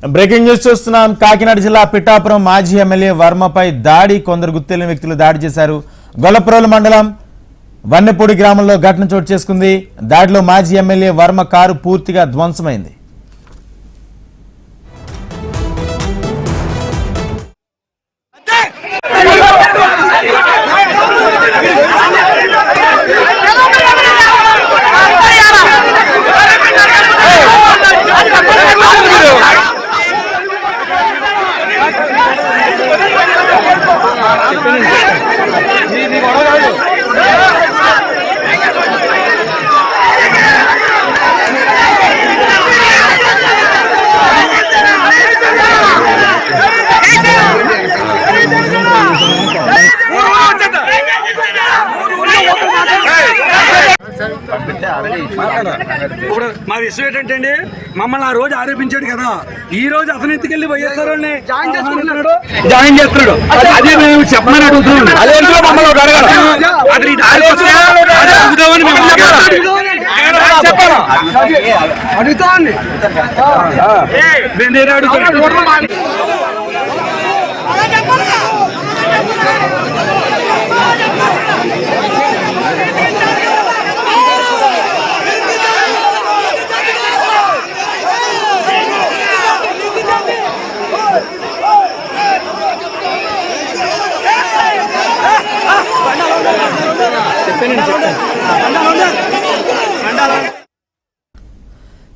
Breaking news చూస్తున్నాం. కాకినాడ జిల్లా పిఠాపురం మాజీ ఎమ్మెల్యే వర్మపై దాడి. కొందరు గుర్తెలియని వ్యక్తులు దాడి చేశారు. గొల్లప్రోలు మండలం వన్నెపూడి గ్రామంలో ఘటన చోటు చేసుకుంది. దాడిలో మాజీ ఎమ్మెల్యే వర్మ కారు పూర్తిగా ధ్వంసమైంది. ఇప్పుడు మా విషయం ఏంటంటే మమ్మల్ని ఆ రోజు ఆరోపించాడు కదా, ఈ రోజు అతను ఎత్తుకెళ్ళి వైఎస్ఆర్ జాయిన్ చేస్తున్నాడు. అదే మేము చెప్పమని అడుగుతున్నాం. అడుగుతాండి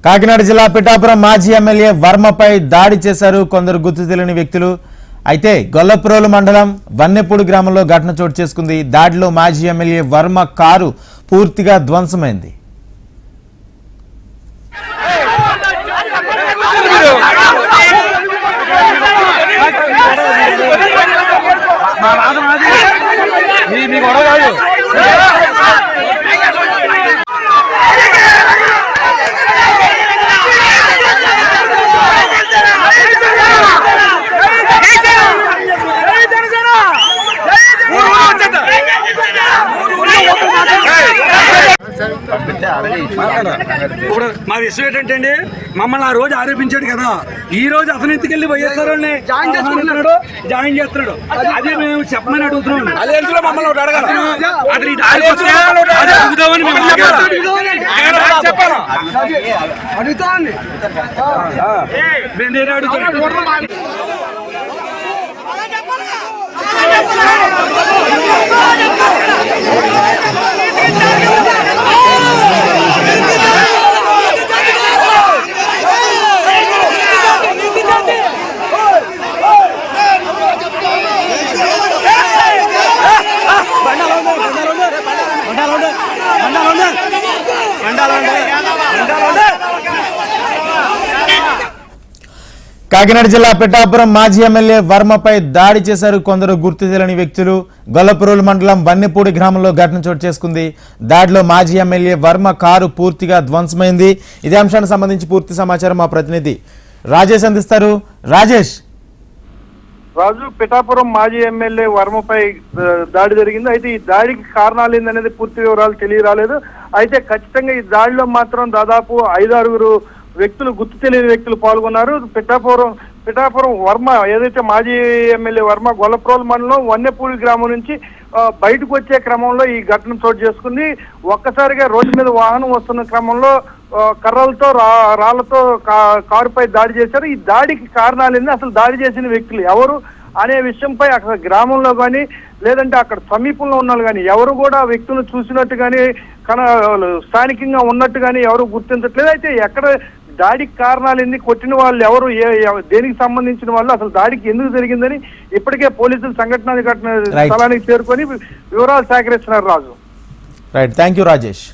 కాకినాడ జిల్లా పిఠాపురం మాజీ ఎమ్మెల్యే వర్మపై దాడి చేశారు కొందరు గుర్తు తెలియని వ్యక్తులు. అయితే గొల్లప్రోలు మండలం వన్నెపూడి గ్రామంలో ఘటన చోటు చేసుకుంది. దాడిలో మాజీ ఎమ్మెల్యే వర్మ కారు పూర్తిగా ధ్వంసమైంది. ఇప్పుడు మా విషయం ఏంటంటే మమ్మల్ని ఆ రోజు ఆరోపించాడు కదా, ఈ రోజు అతను ఎత్తుకెళ్ళి వైఎస్ఆర్ జాయిన్ చేస్తున్నాడు. అదే మేము చెప్పమని అడుగుతున్నాం. అడుగుతాండి నేను అడుగుతాను. కాకినాడ జిల్లా పిఠాపురం మాజీ ఎమ్మెల్యే వర్మపై దాడి చేశారు కొందరు గుర్తు తెలియని వ్యక్తులు. గొల్లప్రోలు మండలం వన్నెపూడి గ్రామంలో ఘటన చోటు చేసుకుంది. దాడిలో మాజీ ఎమ్మెల్యే వర్మ కారు పూర్తిగా ధ్వంసమైంది. ఇదే అంశానికి సంబంధించి పూర్తి సమాచారం మా ప్రతినిధి రాజేష్ అందిస్తారు. రాజేష్. రాజు, పిఠాపురం మాజీ ఎమ్మెల్యే వర్మపై దాడి జరిగింది. అయితే ఈ దాడికి కారణాలు ఏందనేది పూర్తి వివరాలు తెలియరాలేదు. అయితే ఖచ్చితంగా ఈ దాడిలో మాత్రం దాదాపు 5-6 వ్యక్తులు, గుర్తు తెలియని వ్యక్తులు పాల్గొన్నారు. పిఠాపురం వర్మ ఏదైతే మాజీ ఎమ్మెల్యే వర్మ గొల్లప్రోలు మండలం వన్నెపూడి గ్రామం నుంచి బయటకు వచ్చే క్రమంలో ఈ ఘటన చోటు చేసుకుంది. ఒక్కసారిగా రోడ్డు మీద వాహనం వస్తున్న క్రమంలో కర్రలతో రాళ్లతో కారుపై దాడి చేశారు. ఈ దాడికి కారణాలు ఏంది, అసలు దాడి చేసిన వ్యక్తులు ఎవరు అనే విషయంపై అక్కడ గ్రామంలో కానీ లేదంటే అక్కడ సమీపంలో ఉన్న కానీ ఎవరు కూడా వ్యక్తులను చూసినట్టు కానీ స్థానికంగా ఉన్నట్టు కానీ ఎవరు గుర్తించట్లేదు. అయితే ఎక్కడ దాడికి కారణాలు ఏంది, కొట్టిన వాళ్ళు ఎవరు, దేనికి సంబంధించిన వాళ్ళు, అసలు దాడికి ఎందుకు జరిగిందని ఇప్పటికే పోలీసులు ఘటన స్థలానికి చేరుకొని వివరాలు సేకరిస్తున్నారు. Raju. Right, thank you Rajesh.